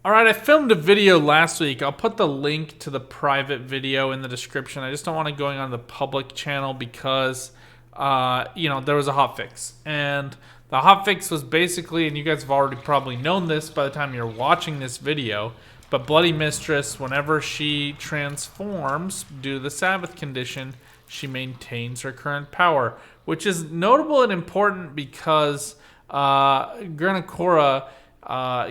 Alright, I filmed a video last week. I'll put the link to the private video in the description. I just don't want it going on the public channel because, there was a hotfix. And the hotfix was basically, and you guys have already probably known this by the time you're watching this video, but Bloody Mistress, whenever she transforms due to the Sabbath condition, she maintains her current power, which is notable and important because Granacora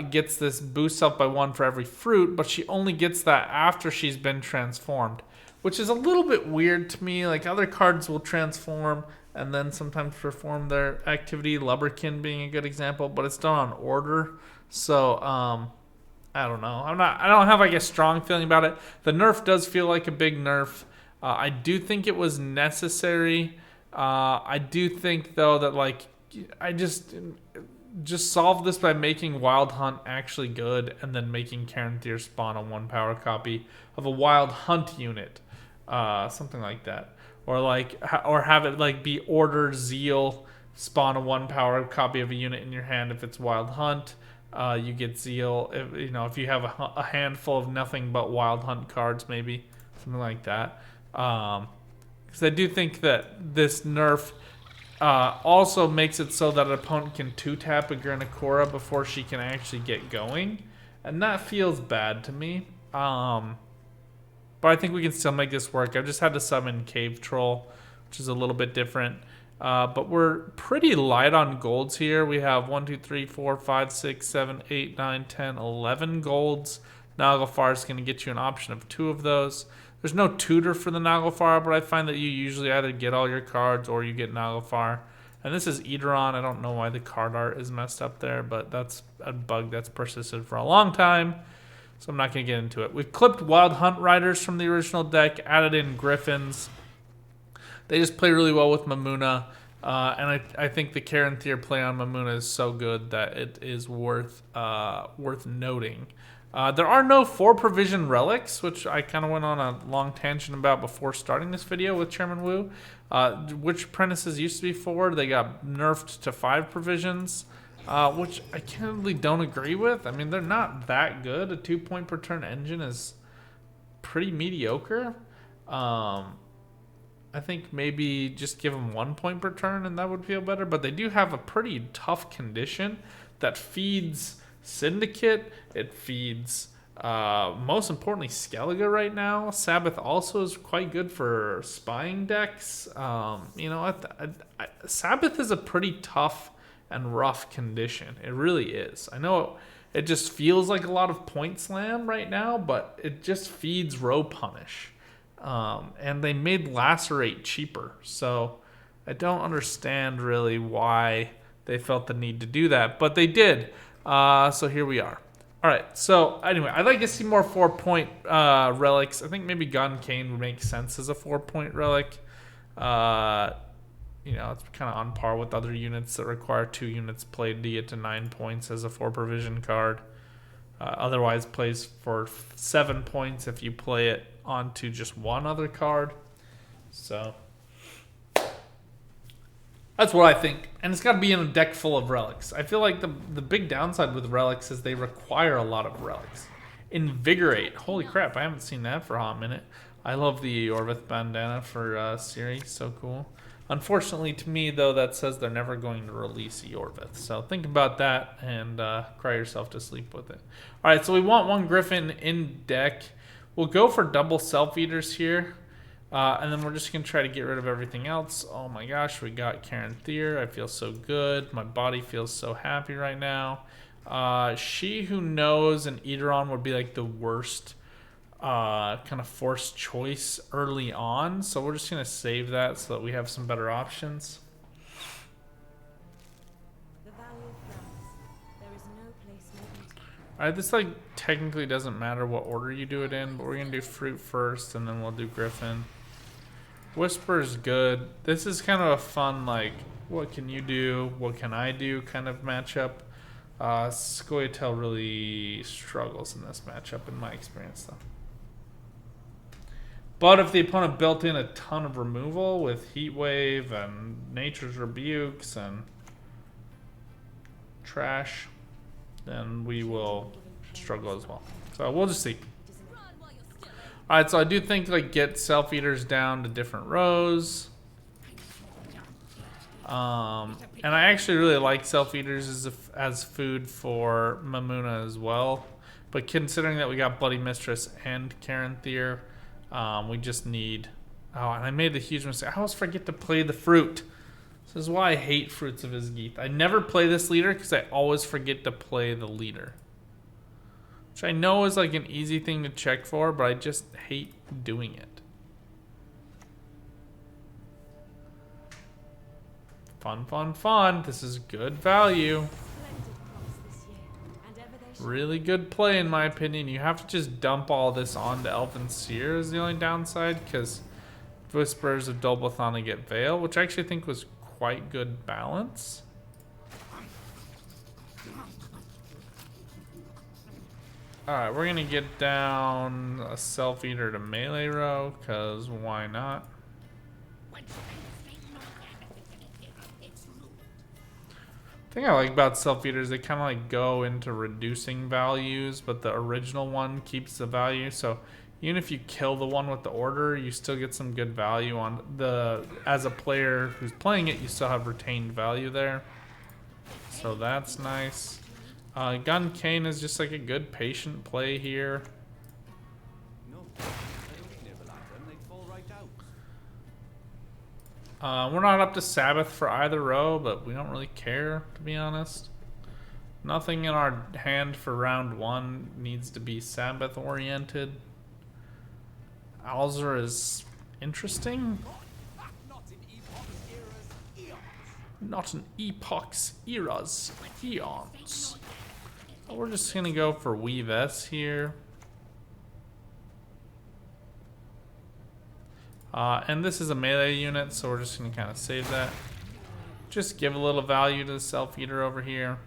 gets this boost up by 1 for every fruit, but she only gets that after she's been transformed, which is a little bit weird to me. Like, other cards will transform and then sometimes perform their activity, Lubberkin being a good example, but it's done on order. So, I don't know. I don't have like a strong feeling about it. The nerf does feel like a big nerf. I do think it was necessary. I do think though that I just solve this by making Wild Hunt actually good, and then making Caranthir spawn a 1 power copy of a Wild Hunt unit, something like that, or have it be Order Zeal, spawn a 1 power copy of a unit in your hand. If it's Wild Hunt, you get Zeal. If you have a handful of nothing but Wild Hunt cards, maybe something like that. Because I do think that this nerf also makes it so that an opponent can 2-tap a Granacora before she can actually get going. And that feels bad to me. But I think we can still make this work. I've just had to summon Cave Troll, which is a little bit different. But we're pretty light on golds here. We have 1, 2, 3, 4, 5, 6, 7, 8, 9, 10, 11 golds. Naglfar is going to get you an option of 2 of those. There's no tutor for the Naglfar, but I find that you usually either get all your cards or you get Naglfar. And this is Eidolon. I don't know why the card art is messed up there, but that's a bug that's persisted for a long time, so I'm not going to get into it. We've clipped Wild Hunt Riders from the original deck, added in Griffins. They just play really well with Mamuna, and I think the Caranthir play on Mamuna is so good that it is worth noting. There are no 4 provision relics, which I kind of went on a long tangent about before starting this video with Chairman Wu. Which apprentices used to be 4, they got nerfed to 5 provisions, which I candidly don't agree with. I mean, they're not that good. A 2-point per turn engine is pretty mediocre. I think maybe just give them 1 point per turn and that would feel better. But they do have a pretty tough condition that feeds Syndicate. It feeds, most importantly, Skellige right now. Sabbath also is quite good for spying decks. Sabbath is a pretty tough and rough condition. It really is. I know it just feels like a lot of point slam right now, but it just feeds Row Punish. And they made Lacerate cheaper, so I don't understand really why they felt the need to do that, but they did. So here we are. All right. So anyway, I'd like to see more 4-point relics. I think maybe Gun Cane would make sense as a 4-point relic. It's kind of on par with other units that require 2 units played to get to 9 points as a 4 provision card. Otherwise, plays for 7 points if you play it onto just 1 other card. So that's what I think. And it's got to be in a deck full of relics. I feel like the big downside with relics is they require a lot of relics. Invigorate. Holy crap, I haven't seen that for a hot minute. I love the Eorvith bandana for Ciri. So cool. Unfortunately to me, though, that says they're never going to release Eorvith. So think about that and cry yourself to sleep with it. All right, so we want 1 Griffin in deck. We'll go for double Self-Eaters here. And then we're just going to try to get rid of everything else. Oh my gosh, we got Caranthir. I feel so good. My body feels so happy right now. She Who Knows and Eidolon would be like the worst kind of forced choice early on. So we're just going to save that so that we have some better options. Alright, this technically doesn't matter what order you do it in, but we're going to do Fruit first and then we'll do Griffin. Whisper is good. This is kind of a fun, what can you do, what can I do kind of matchup. Scoia'tael really struggles in this matchup in my experience, though. But if the opponent built in a ton of removal with Heat Wave and Nature's Rebukes and trash, then we will struggle as well. So we'll just see. Alright, so I do think like get self-eaters down to different rows. And I actually really like self-eaters as food for Mamuna as well. But considering that we got Bloody Mistress and Karen Thier, we just need... Oh, and I made the huge mistake. I always forget to play the fruit. This is why I hate Fruits of Isgeath. I never play this leader because I always forget to play the leader. Which I know is like an easy thing to check for, but I just hate doing it. Fun, fun, fun. This is good value. Really good play in my opinion. You have to just dump all this onto Elven Seer is the only downside, because Whispers of Dolbothana get Veil, which I actually think was quite good balance. Alright, we're gonna get down a Self-Eater to melee row, because why not? The thing I like about Self-Eaters, they kind of like go into reducing values, but the original one keeps the value. So even if you kill the one with the order, you still get some good value on the... As a player who's playing it, you still have retained value there. So that's nice. Gun Cane is just like a good patient play here. We're not up to Sabbath for either row, but we don't really care, to be honest. Nothing in our hand for round 1 needs to be Sabbath oriented. Alzur is interesting. Not an epoch's eras, eons. So we're just gonna go for Weave S here. And this is a melee unit, so we're just going to kind of save that. Just give a little value to the Self-Eater over here.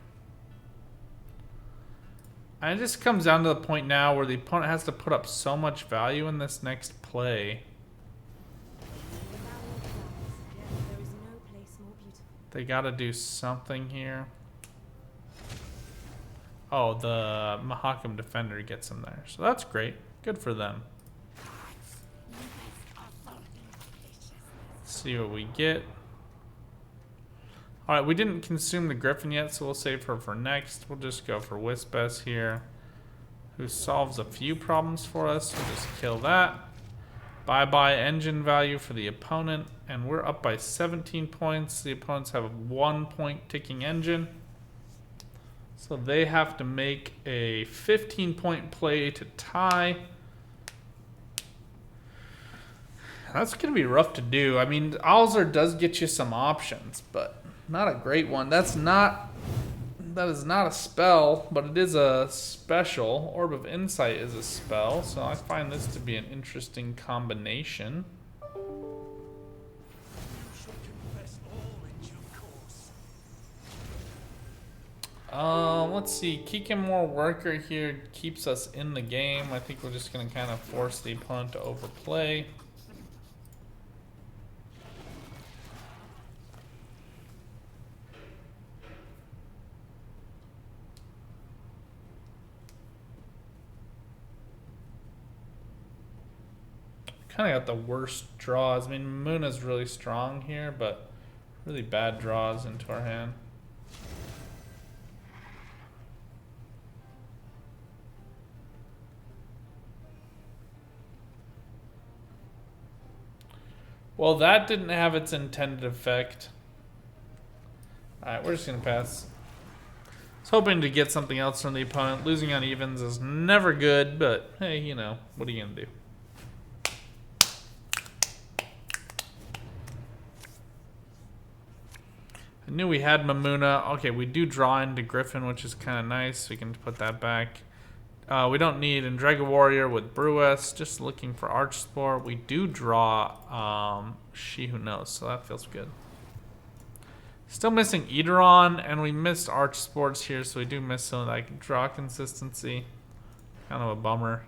And it just comes down to the point now where the opponent has to put up so much value in this next play. They got to do something here. Oh, the Mahakam Defender gets them there. So that's great. Good for them. See what we get. Alright, we didn't consume the Griffin yet, so we'll save her for next. We'll just go for Wispess here, who solves a few problems for us. We'll just kill that. Bye-bye engine value for the opponent, and we're up by 17 points. The opponents have a 1 point ticking engine. So they have to make a 15-point play to tie. That's going to be rough to do. I mean, Alzur does get you some options, but not a great one. That is not a spell, but it is a special. Orb of Insight is a spell, so I find this to be an interesting combination. Let's see. Kikimor Worker here keeps us in the game. I think we're just going to kind of force the opponent to overplay. Kind of got the worst draws. I mean, Muna's really strong here, but really bad draws into our hand. Well, that didn't have its intended effect. Alright, we're just going to pass. I was hoping to get something else from the opponent. Losing on evens is never good, but hey, you know, what are you going to do? I knew we had Mamuna. Okay, we do draw into Griffin, which is kind of nice. We can put that back. We don't need Andrega Warrior with Brewess. Just looking for Archspore. We do draw She Who Knows, so that feels good. Still missing Eidolon, and we missed Archspores here, so we do miss some of that draw consistency. Kind of a bummer.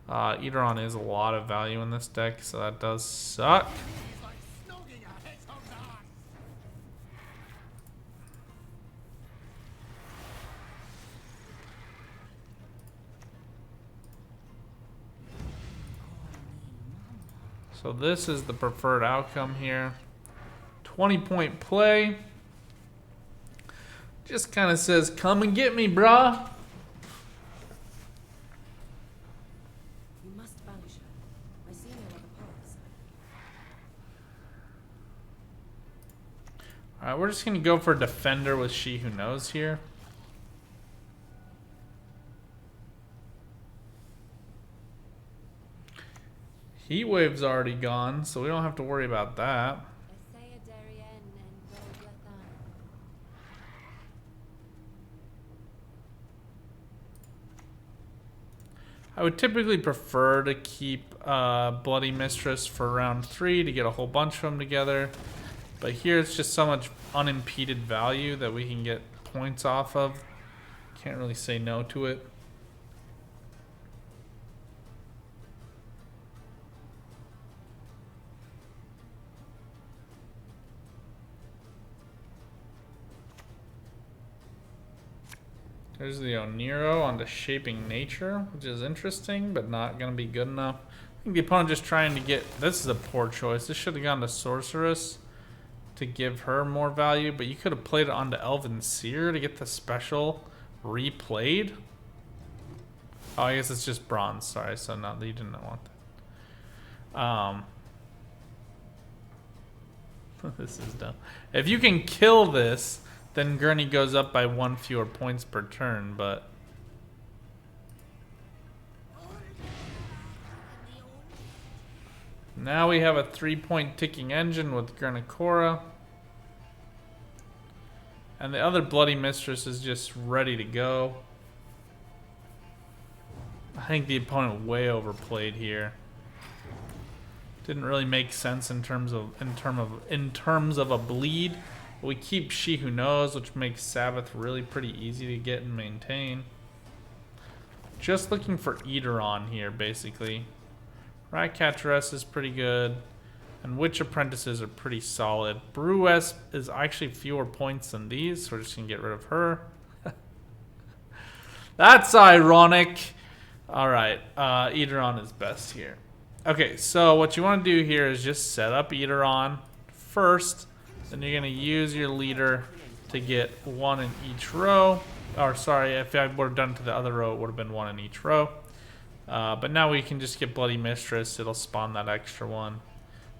Eidolon is a lot of value in this deck, so that does suck. So this is the preferred outcome here. 20-point play. Just kind of says, come and get me, brah. You must banish her. I see no other paths. Alright, we're just going to go for Defender with She Who Knows here. Heat Wave's already gone, so we don't have to worry about that. I would typically prefer to keep Bloody Mistress for round 3 to get a whole bunch of them together. But here it's just so much unimpeded value that we can get points off of. Can't really say no to it. There's the Oniro on the Shaping Nature, which is interesting, but not going to be good enough. I think the opponent just trying to get... This is a poor choice. This should have gone to Sorceress to give her more value, but you could have played it onto Elven Seer to get the special replayed. Oh, I guess it's just bronze. Sorry, so no, you didn't want that. This is dumb. If you can kill this... Then Gurney goes up by 1 fewer points per turn, but... Now we have a 3-point ticking engine with Gurnikora. And the other Bloody Mistress is just ready to go. I think the opponent way overplayed here. Didn't really make sense in terms of a bleed. We keep She Who Knows, which makes Sabbath really pretty easy to get and maintain. Just looking for Eateron here, basically. Ratcatcheress is pretty good. And Witch Apprentices are pretty solid. Brewesp is actually fewer points than these, so we're just going to get rid of her. That's ironic. Alright, Eateron is best here. Okay, so what you want to do here is just set up Eateron first. Then you're going to use your leader to get 1 in each row. Or sorry, if I would have done it to the other row, it would have been 1 in each row. But now we can just get Bloody Mistress. It'll spawn that extra one.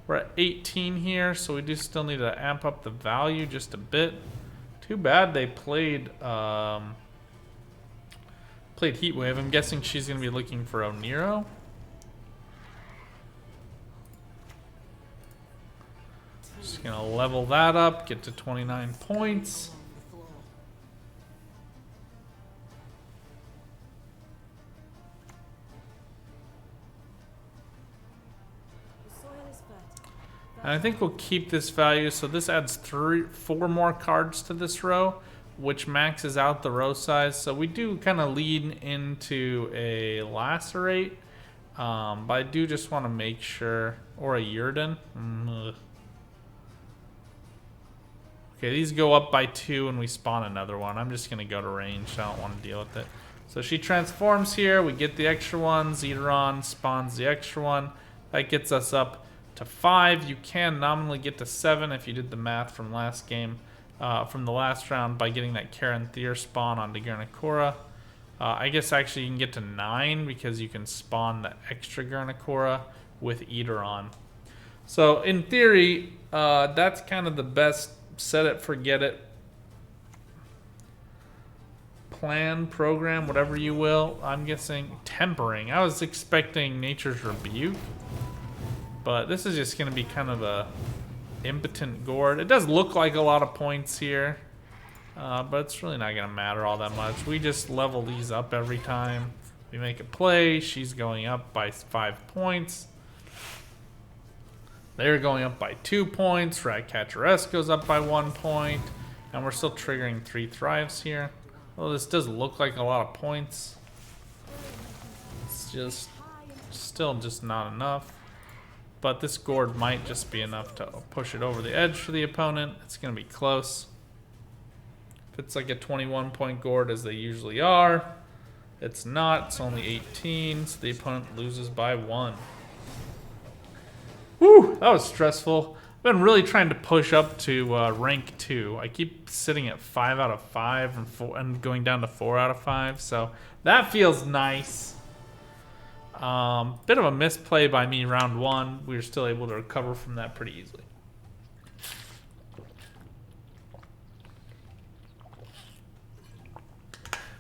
We're at 18 here, so we do still need to amp up the value just a bit. Too bad they played Heatwave. I'm guessing she's going to be looking for Oniro. Just gonna level that up, get to 29 points. And I think we'll keep this value, so this adds 4 more cards to this row, which maxes out the row size. So we do kind of lean into a Lacerate, but I do just want to make sure, or a Yurden. Okay, these go up by 2 and we spawn another one. I'm just going to go to range. I don't want to deal with it. So she transforms here. We get the extra one. Zeteron spawns the extra one. That gets us up to 5. You can nominally get to 7 if you did the math from last game, from the last round by getting that Karen Thier spawn onto Gurnikora. I guess actually you can get to 9 because you can spawn the extra Gurnikora with Eateron. So in theory, that's kind of the best set it, forget it plan, program, whatever you will. I'm guessing Tempering. I was expecting Nature's Rebuke, but this is just going to be kind of a impotent gourd. It does look like a lot of points here, but it's really not going to matter all that much. We just level these up every time we make a play. She's going up by 5 points. They're going up by 2 points. Ratcatcheress goes up by 1 point. And we're still triggering 3 thrives here. Well, this does look like a lot of points. It's just still just not enough. But this gourd might just be enough to push it over the edge for the opponent. It's going to be close. If it's like a 21-point gourd, as they usually are, it's not. It's only 18, so the opponent loses by 1. Whew, that was stressful. I've been really trying to push up to rank 2. I keep sitting at 5 out of 5 and going down to 4 out of 5, so that feels nice. Bit of a misplay by me round 1. We were still able to recover from that pretty easily.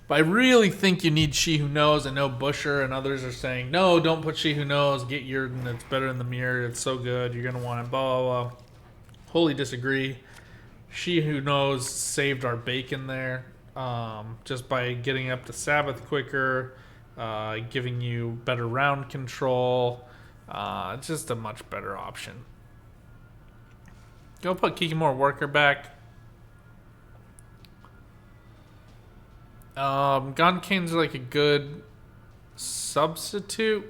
But I really think you need She Who Knows. I know Busher and others are saying, no, don't put She Who Knows. Get Yurden. It's better in the mirror. It's so good. You're going to want it. Blah, blah, blah. Wholly disagree. She Who Knows saved our bacon there. Just by getting up to Sabbath quicker. Giving you better round control. Just a much better option. Go put Kikimore Worker back. Gonkane's like a good substitute.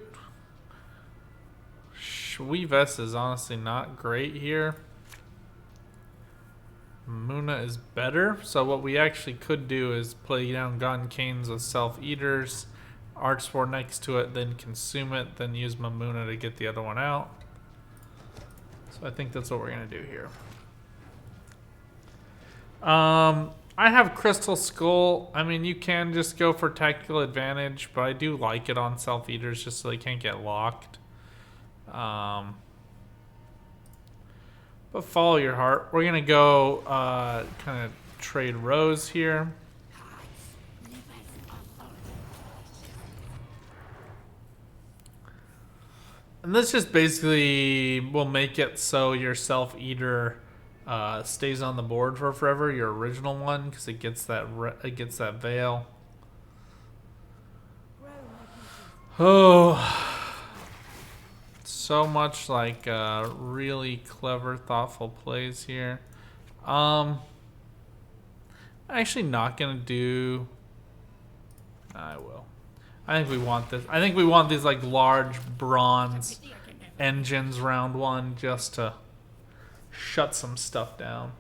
Weaves is honestly not great here. Muna is better. So what we actually could do is play down Gonkanes with Self-Eaters, Archspore next to it, then consume it, then use Mamuna to get the other one out. So I think that's what we're going to do here. I have Crystal Skull. I mean, you can just go for tactical advantage, but I do like it on Self-Eaters just so they can't get locked. But follow your heart. We're going to go kind of trade rows here. And this just basically will make it so your Self-Eater stays on the board for forever, your original one, because it gets that veil. Oh, so much like really clever, thoughtful plays here. Actually not gonna do. I will. I think we want this. I think we want these like large bronze engines round 1 just to shut some stuff down.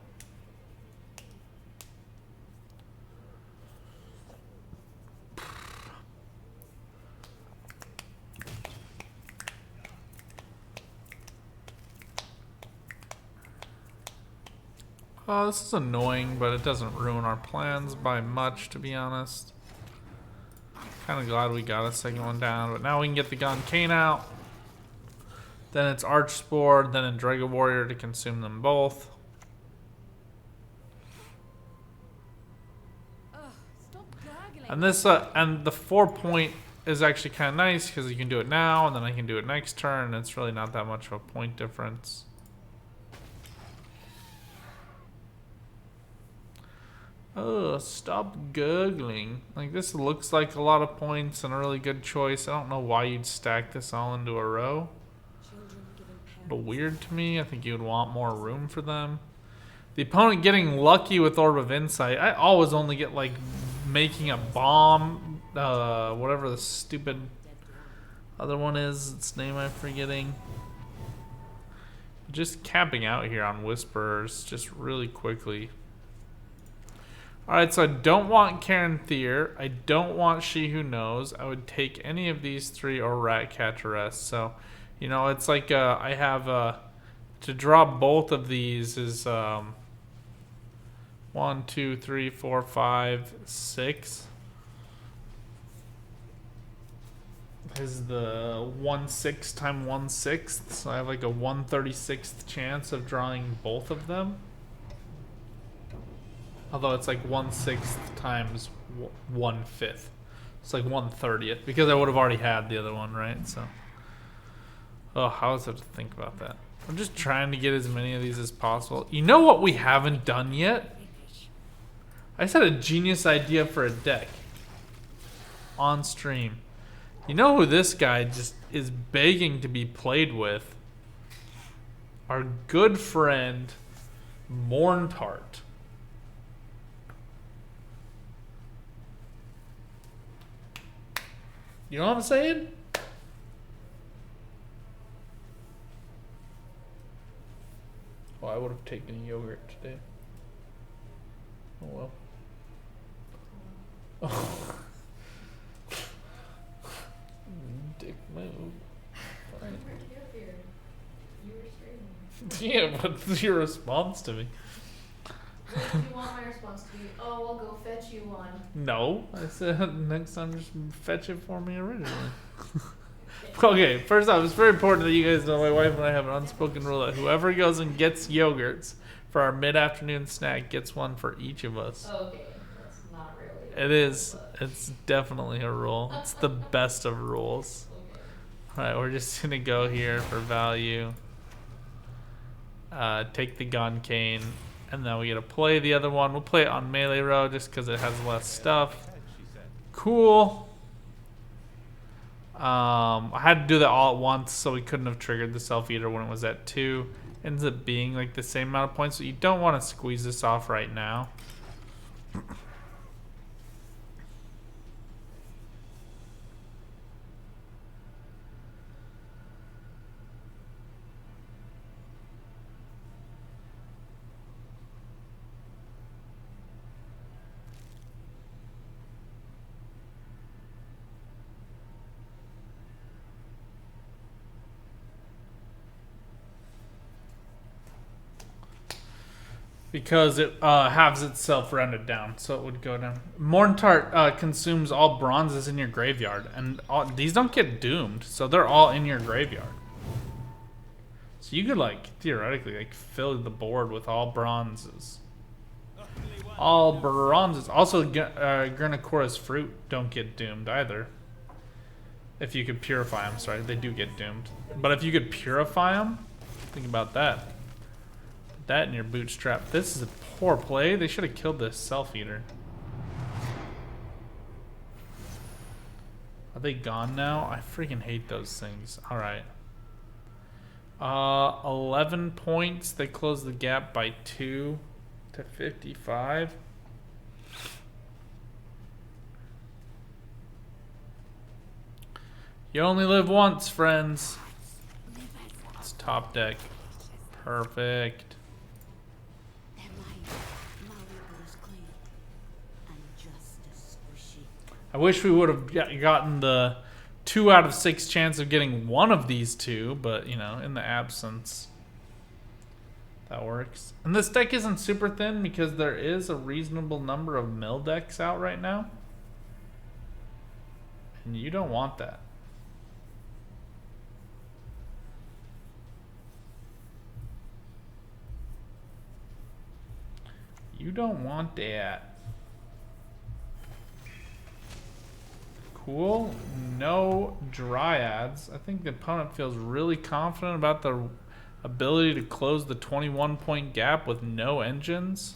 Oh, this is annoying, but it doesn't ruin our plans by much, to be honest. Kind of glad we got a second one down, but now we can get the Gonkane out. Then it's Archspore, then a Dragon Warrior to consume them both. And this and the 4-point is actually kind of nice because you can do it now, and then I can do it next turn. And it's really not that much of a point difference. Oh, stop gurgling. Like, this looks like a lot of points and a really good choice. I don't know why you'd stack this all into a row. A little weird to me. I think you would want more room for them. The opponent getting lucky with Orb of Insight. I always only get, like, making a bomb. Whatever the stupid other one is. Its name I'm forgetting. Just camping out here on Whisperers just really quickly. Alright, so I don't want Karen Thier. I don't want She Who Knows. I would take any of these 3 or Ratcatcheress. So, you know, it's like I have to draw both of these is 1, 2, 3, 4, 5, 6. Is the 1/6 times 1/6. So I have like a 1/36th chance of drawing both of them. Although it's like 1/6 times 1/5. It's like 1/30th because I would have already had the other one, right? So, oh, how is it to think about that? I'm just trying to get as many of these as possible. You know what we haven't done yet? I just had a genius idea for a deck on stream. You know who this guy just is begging to be played with? Our good friend Morntart. You know what I'm saying? Oh, I would have taken yogurt today. Oh well. Oh. Dick move. Fine. Yeah, what's your response to me? What do you want my response to be? Oh, I'll go fetch you one. No, I said next time just fetch it for me originally. Okay, first off, it's very important that you guys know my wife and I have an unspoken rule that whoever goes and gets yogurts for our mid-afternoon snack gets one for each of us. Okay, that's not really. It is. It's definitely a rule. It's the best of rules. Okay. Alright, we're just gonna go here for value. Take the gun cane, and then we get to play the other one. We'll play it on melee row just because it has less stuff. Cool. I had to do that all at once, so we couldn't have triggered the self-eater when it was at 2. Ends up being like the same amount of points, so you don't want to squeeze this off right now. Because it halves itself rounded down, so it would go down. Morntart consumes all bronzes in your graveyard, and these don't get doomed, so they're all in your graveyard. So you could, like, theoretically, like, fill the board with all bronzes. All bronzes. Also, Granicora's fruit don't get doomed either. If you could purify them, sorry, they do get doomed. But if you could purify them, think about that. That in your bootstrap. This is a poor play. They should have killed this self-eater. Are they gone now? I freaking hate those things. Alright. 11 points. They close the gap by 2 to 55. You only live once, friends. It's top deck. Perfect. I wish we would have gotten the 2 out of 6 chance of getting one of these two, but, you know, in the absence, that works. And this deck isn't super thin because there is a reasonable number of mill decks out right now. And you don't want that. You don't want that. Cool. No dryads. I think the opponent feels really confident about the ability to close the 21-point gap with no engines.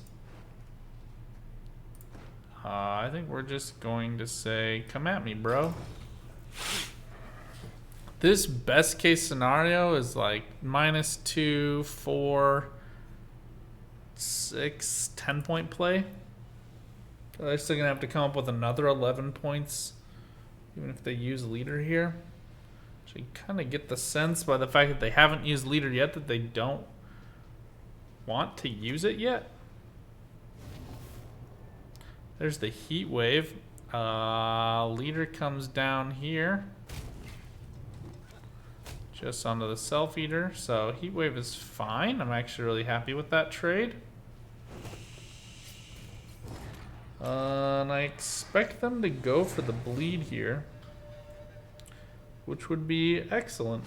I think we're just going to say, come at me, bro. This best case scenario is like -2, 4, 6, 10-point play. They're still going to have to come up with another 11 points. Even if they use leader here. So you kind of get the sense by the fact that they haven't used leader yet that they don't want to use it yet. There's the heat wave. Leader comes down here. Just onto the self-eater. So heat wave is fine. I'm actually really happy with that trade. And I expect them to go for the bleed here, which would be excellent.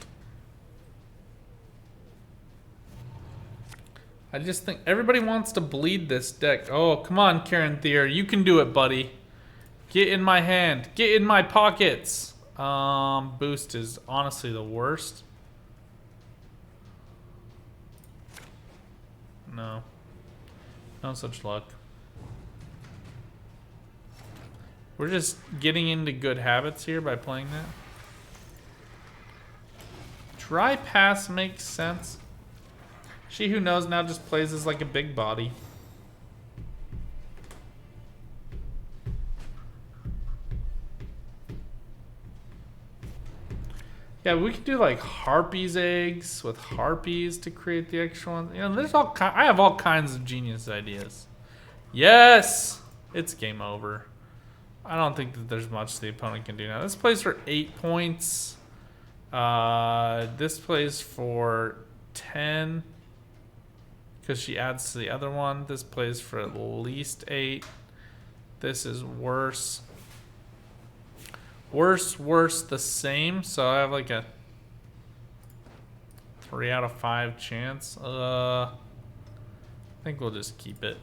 I just think everybody wants to bleed this deck. Oh, come on, Karen Thier. You can do it, buddy. Get in my hand. Get in my pockets. Boost is honestly the worst. No. No such luck. We're just getting into good habits here by playing that. Dry pass makes sense. She Who Knows now just plays as like a big body. Yeah, we could do like Harpy's eggs with Harpies to create the extra ones. You know, there's I have all kinds of genius ideas. Yes! It's game over. I don't think that there's much the opponent can do now. This plays for 8 points. This plays for 10. because she adds to the other one. This plays for at least 8. This is worse. Worse, the same. So I have like a 3 out of 5 chance. I think we'll just keep it.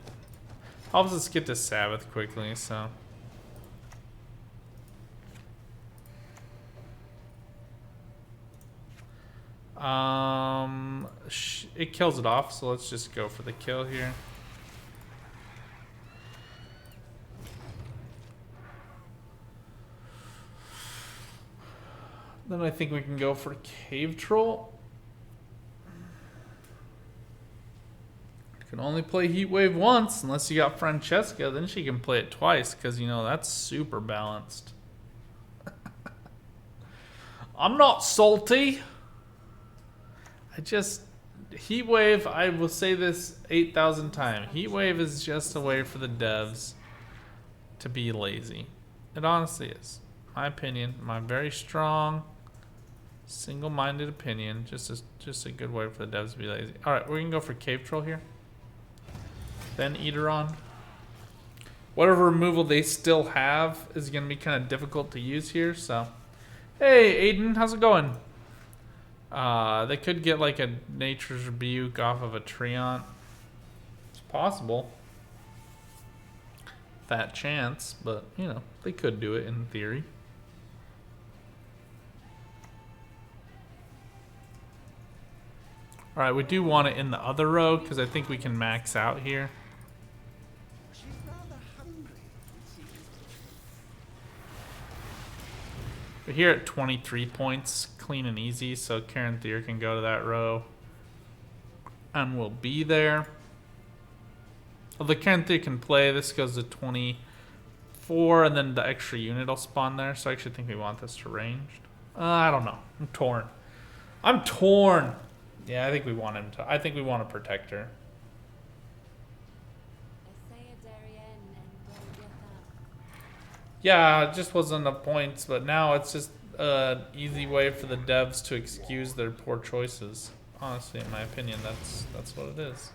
Helps us get to Sabbath quickly, so. It kills it off, so let's just go for the kill here. Then I think we can go for Cave Troll. You can only play Heat Wave once, unless you got Francesca, then she can play it twice, because, you know, that's super balanced. I'm not salty. Heat Wave, I will say this 8,000 times. Heat Wave is just a way for the devs to be lazy. It honestly is. My opinion, my very strong, single-minded opinion. Just a good way for the devs to be lazy. Alright, we're going to go for Cave Troll here. Then Eateron. Whatever removal they still have is going to be kind of difficult to use here, so. Hey, Aiden, how's it going? They could get like a Nature's Rebuke off of a Treant. It's possible. That chance, but you know, they could do it in theory. Alright, we do want it in the other row because I think we can max out here. We're here at 23 points, clean and easy, so Karen Thier can go to that row. And we'll be there. Although Karen Thier can play, this goes to 24, and then the extra unit will spawn there, so I actually think we want this to ranged. I don't know. I'm torn. I'm torn! Yeah, I think we want him to. I think we want to protect her. Yeah, it just wasn't enough points, but now it's just an easy way for the devs to excuse their poor choices. Honestly, in my opinion, that's what it is.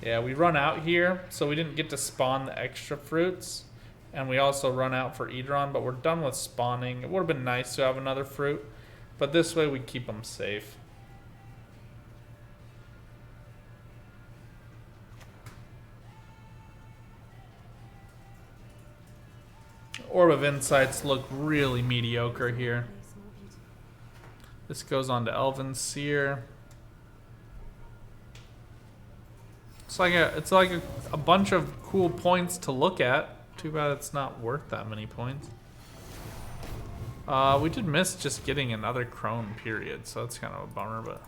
Yeah, we run out here, so we didn't get to spawn the extra fruits. And we also run out for Eateron, but we're done with spawning. It would have been nice to have another fruit, but this way we keep them safe. Orb of Insights look really mediocre here. This goes on to Elven Seer. It's like a bunch of cool points to look at. Too bad it's not worth that many points. We did miss just getting another Crone period, so that's kind of a bummer, but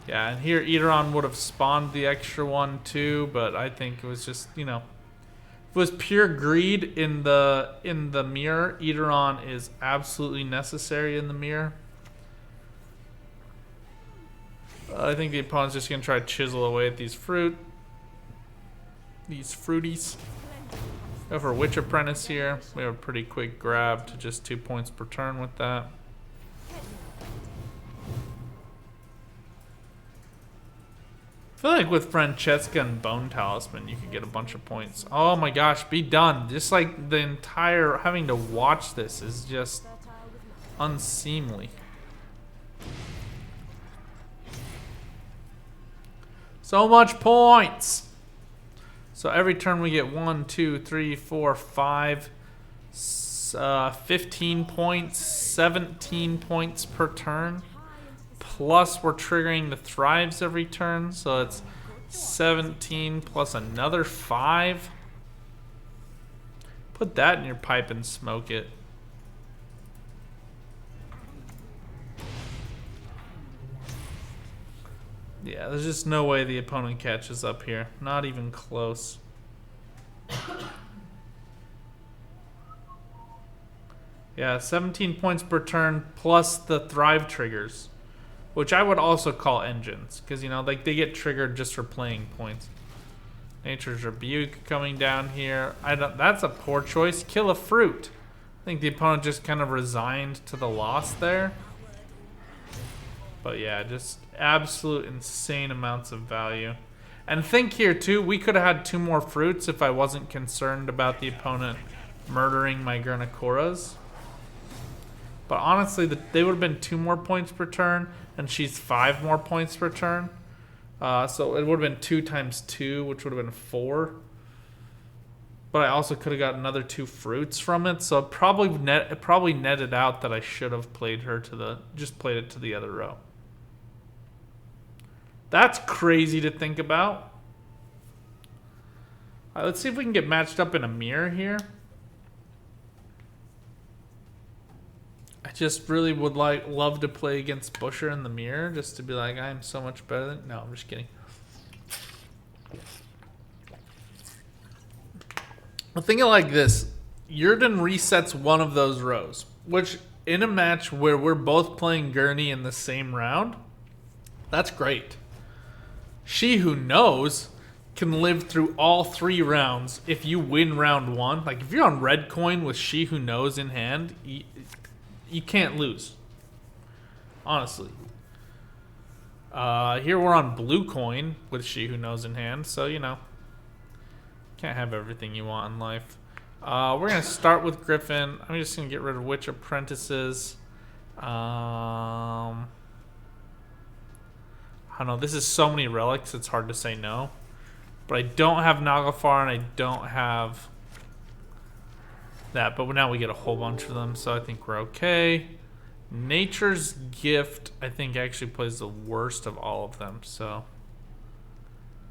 yeah, and here Eateron would have spawned the extra one too, but I think it was just, you know, if it was pure greed in the mirror, Eateron is absolutely necessary in the mirror. I think the opponent's just gonna try to chisel away at these fruities. Go for Witch Apprentice here. We have a pretty quick grab to just 2 points per turn with that. I feel like with Francesca and Bone Talisman, you could get a bunch of points. Oh my gosh, be done. Just like the entire having to watch this is just unseemly. So much points. So every turn we get 1, 2, 3, 4, 5, 15 points, 17 points per turn. Plus we're triggering the thrives every turn, so it's 17 plus another 5. Put that in your pipe and smoke it. Yeah, there's just no way the opponent catches up here. Not even close. Yeah, 17 points per turn plus the thrive triggers, which I would also call engines, because, you know, like they get triggered just for playing points. Nature's Rebuke coming down here. That's a poor choice. Kill a fruit. I think the opponent just kind of resigned to the loss there. But yeah, just absolute insane amounts of value. And think here too, we could have had 2 more fruits if I wasn't concerned about the opponent murdering my Gurnakoras. But honestly, they would have been 2 more points per turn, and she's 5 more points per turn. So it would have been 2 times 2, which would have been 4. But I also could have got another 2 fruits from it, so it probably netted out that I should have played her to just played it to the other row. That's crazy to think about. All right, let's see if we can get matched up in a mirror here. I just really would love to play against Busher in the mirror, just to be like, I'm so much better than... No, I'm just kidding. Well, think of it like this. Yurden resets one of those rows, which in a match where we're both playing Gurney in the same round, that's great. She Who Knows can live through all 3 rounds if you win round 1. Like, if you're on red coin with She Who Knows in hand, you can't lose. Honestly. Here we're on blue coin with She Who Knows in hand, so, you know. Can't have everything you want in life. We're going to start with Griffin. I'm just going to get rid of Witch Apprentices. I don't know. This is so many relics, it's hard to say no. But I don't have Naglfar and I don't have that. But now we get a whole bunch of them, so I think we're okay. Nature's Gift, I think, actually plays the worst of all of them. So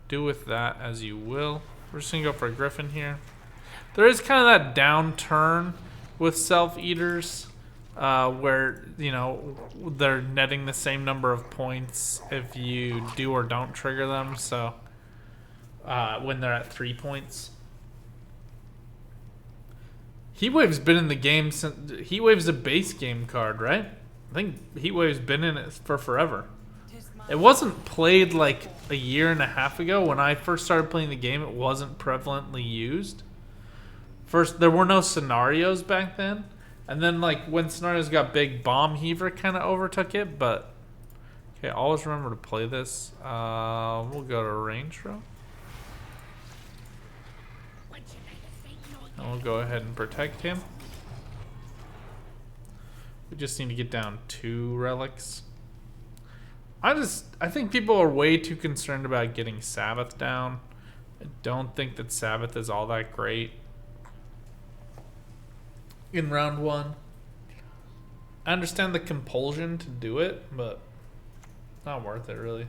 do with that as you will. We're just going to go for a Griffin here. There is kind of that downturn with Self-Eaters. Where, you know, they're netting the same number of points if you do or don't trigger them. So, when they're at 3 points. Heatwave's been in the game since... Heatwave's a base game card, right? I think Heatwave's been in it for forever. It wasn't played like a year and a half ago. When I first started playing the game, it wasn't prevalently used. First, there were no scenarios back then. And then, like, when scenarios got big, Bomb Heaver kind of overtook it, but... Okay, always remember to play this. We'll go to range row. And we'll go ahead and protect him. We just need to get down 2 relics. I think people are way too concerned about getting Sabbath down. I don't think that Sabbath is all that great in round 1. I understand the compulsion to do it, but not worth it really.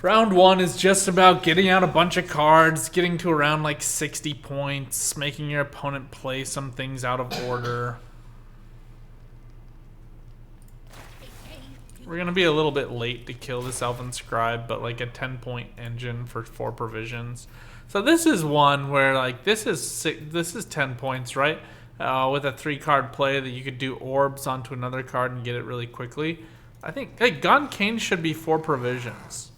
Round 1 is just about getting out a bunch of cards, getting to around like 60 points, making your opponent play some things out of order. We're going to be a little bit late to kill this Elven Scribe, but like a 10-point engine for 4 provisions. So this is one where like this is 10 points, right? With a 3-card play that you could do orbs onto another card and get it really quickly. I think Gun Cane should be 4 provisions.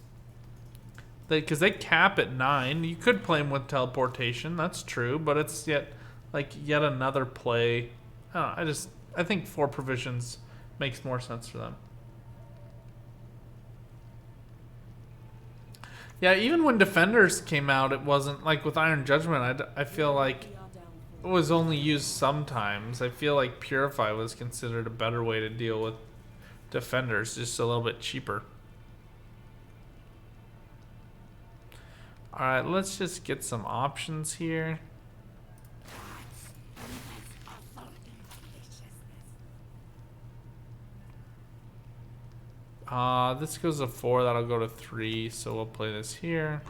Because they cap at 9. You could play them with teleportation, that's true, but it's yet another play. I don't know, I think 4 provisions makes more sense for them. Yeah, even when Defenders came out, it wasn't like with Iron Judgment. I feel like it was only used sometimes. I feel like Purify was considered a better way to deal with Defenders, just a little bit cheaper. All right, let's just get some options here. This goes to 4, that'll go to 3, so we'll play this here.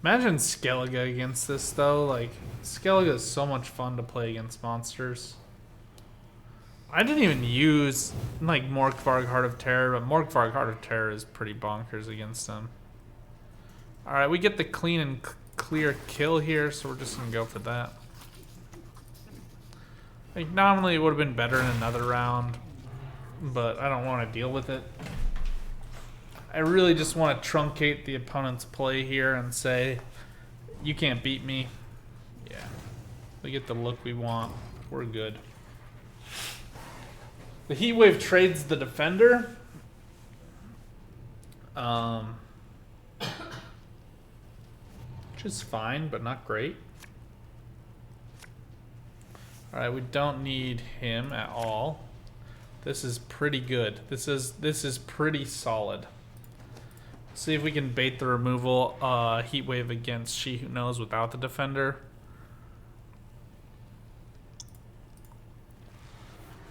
Imagine Skellige against this though, like Skellige is so much fun to play against monsters. I didn't even use like Morkvarg Heart of Terror, but Morkvarg Heart of Terror is pretty bonkers against them. Alright, we get the clean and clear kill here, so we're just gonna go for that. Like, nominally it would have been better in another round, but I don't want to deal with it. I really just want to truncate the opponent's play here and say, you can't beat me. Yeah. We get the look we want. We're good. The Heatwave trades the defender. Which is fine, but not great. Alright, we don't need him at all. This is pretty good. This is pretty solid. See if we can bait the removal Heatwave against She Who Knows without the defender.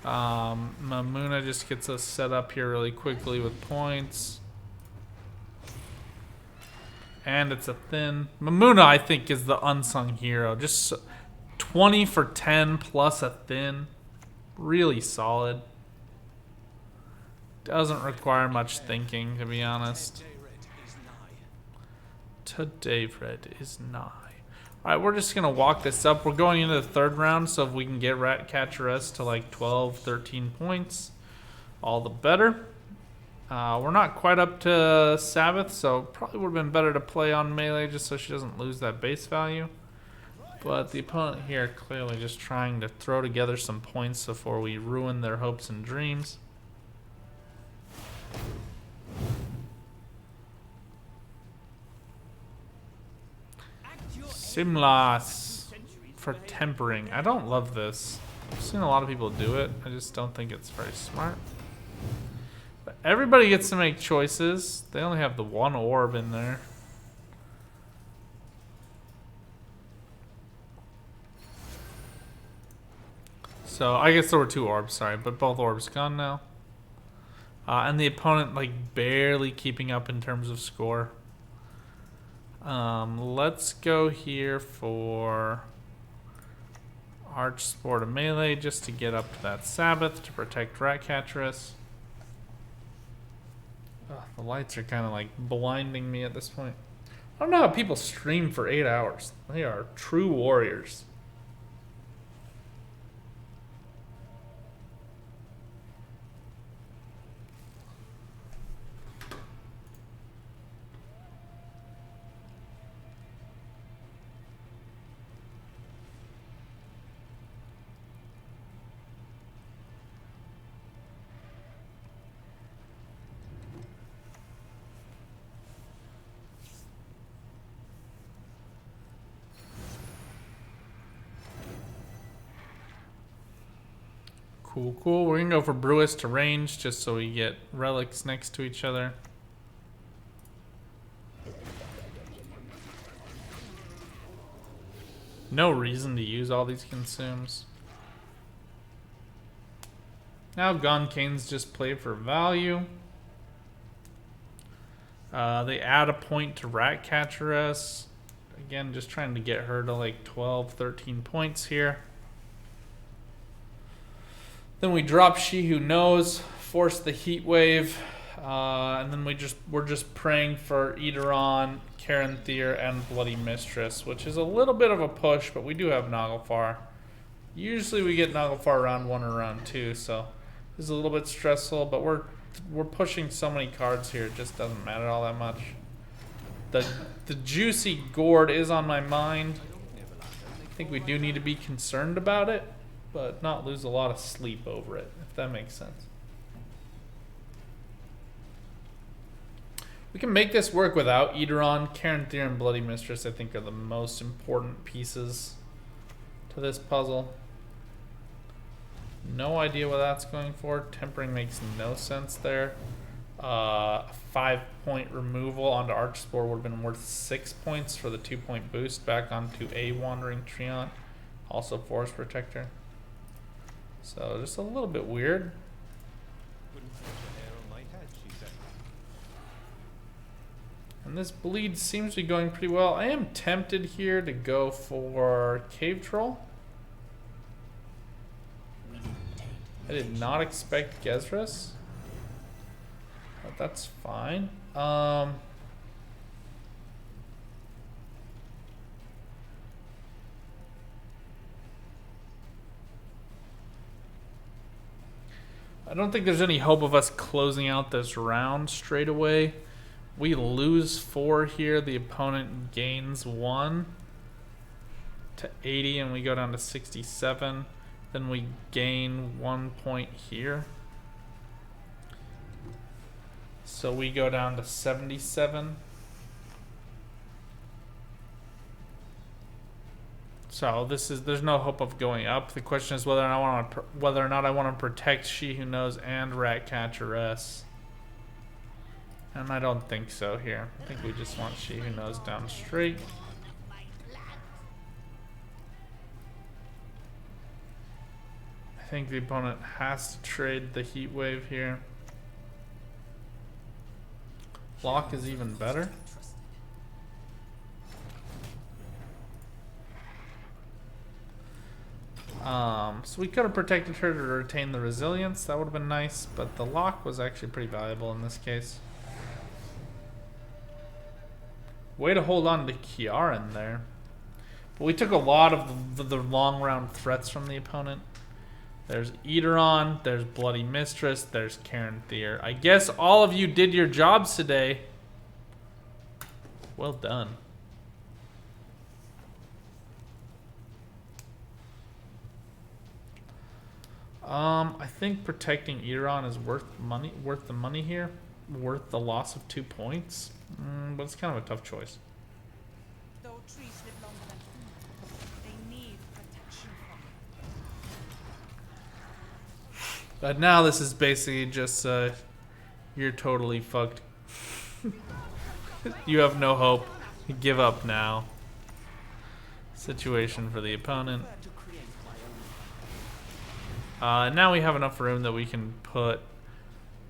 Mamuna just gets us set up here really quickly with points. And it's a thin. Mamuna, I think, is the unsung hero. Just 20 for 10 plus a thin. Really solid. Doesn't require much thinking, to be honest. Today Red is nigh. Alright, we're just going to walk this up. We're going into the third round, so if we can get Ratcatcheress to like 12, 13 points, all the better. We're not quite up to Sabbath, so probably would have been better to play on melee just so she doesn't lose that base value. But the opponent here clearly just trying to throw together some points before we ruin their hopes and dreams. Simlas for tempering. I don't love this. I've seen a lot of people do it. I just don't think it's very smart. But everybody gets to make choices. They only have the one orb in there. So I guess there were two orbs, sorry, but both orbs gone now. And the opponent like barely keeping up in terms of score. Let's go here for Arch Sport of Melee just to get up to that Sabbath to protect Ratcatcheress. The lights are kind of like blinding me at this point. I don't know how people stream for 8 hours. They are true warriors. Cool, cool. We're going to go for Brewis to range just so we get relics next to each other. No reason to use all these consumes. Now Gonkane's just play for value. They add a point to Ratcatcheress. Again, just trying to get her to like 12, 13 points here. Then we drop She Who Knows, force the Heat Wave, and then we're just praying for Eidolon, Caranthir, and Bloody Mistress, which is a little bit of a push, but we do have Naglfar. Usually we get Naglfar round 1 or round 2, so this is a little bit stressful, but we're pushing so many cards here, it just doesn't matter all that much. The Juicy Gourd is on my mind. I think we do need to be concerned about it, but not lose a lot of sleep over it, if that makes sense. We can make this work without Eidolon. Caranthir and Bloody Mistress, I think, are the most important pieces to this puzzle. No idea what that's going for. Tempering makes no sense there. 5-point removal onto Archspore would have been worth 6 points for the 2-point boost back onto a Wandering Treant. Also Forest Protector. So just a little bit weird. And this bleed seems to be going pretty well. I am tempted here to go for Cave Troll. I did not expect Gezrus, but that's fine. I don't think there's any hope of us closing out this round straight away. We lose 4 here. The opponent gains 1 to 80, and we go down to 67. Then we gain 1 point here. So we go down to 77. So there's no hope of going up. The question is whether or not I want to protect She Who Knows and Ratcatcheress. And I don't think so here. I think we just want She Who Knows down straight. I think the opponent has to trade the Heat Wave here. Lock is even better. So we could have protected her to retain the resilience. That would have been nice, but the lock was actually pretty valuable in this case. Way to hold on to Kiaran there. But we took a lot of the long round threats from the opponent. There's Eateron, there's Bloody Mistress, there's Karen Thier. I guess all of you did your jobs today. Well done. I think protecting Eateron is worth the money here. Worth the loss of 2 points. But it's kind of a tough choice. Though trees live longer than humans, they need protection from it. But now this is basically just you're totally fucked. You have no hope. Give up now. Situation for the opponent. Now we have enough room that we can put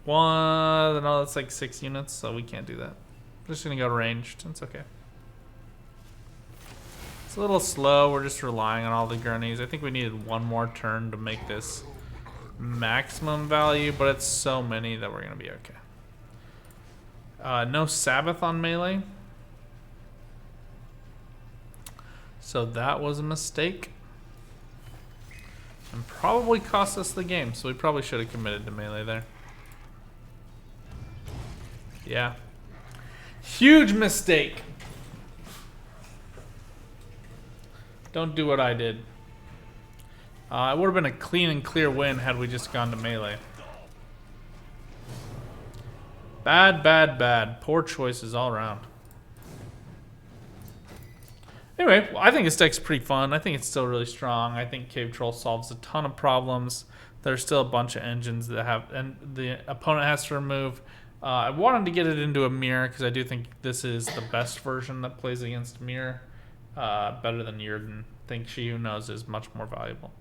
one. No, that's like 6 units, so we can't do that. We're just gonna go ranged. It's okay. It's a little slow. We're just relying on all the gurneys. I think we needed 1 more turn to make this maximum value, but it's so many that we're gonna be okay. No Sabbath on melee. So that was a mistake. And probably cost us the game, so we probably should have committed to melee there. Yeah. Huge mistake. Don't do what I did. It would have been a clean and clear win had we just gone to melee. Bad, bad, bad. Poor choices all around. Anyway, I think this deck's pretty fun. I think it's still really strong. I think Cave Troll solves a ton of problems. There's still a bunch of engines that have, and the opponent has to remove. I wanted to get it into a mirror because I do think this is the best version that plays against mirror. Better than Yurden. I think She Who Knows is much more valuable.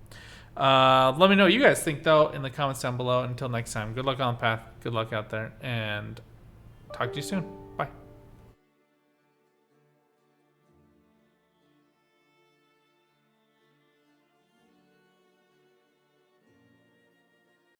Let me know what you guys think, though, in the comments down below. Until next time, good luck on the path. Good luck out there, and talk to you soon.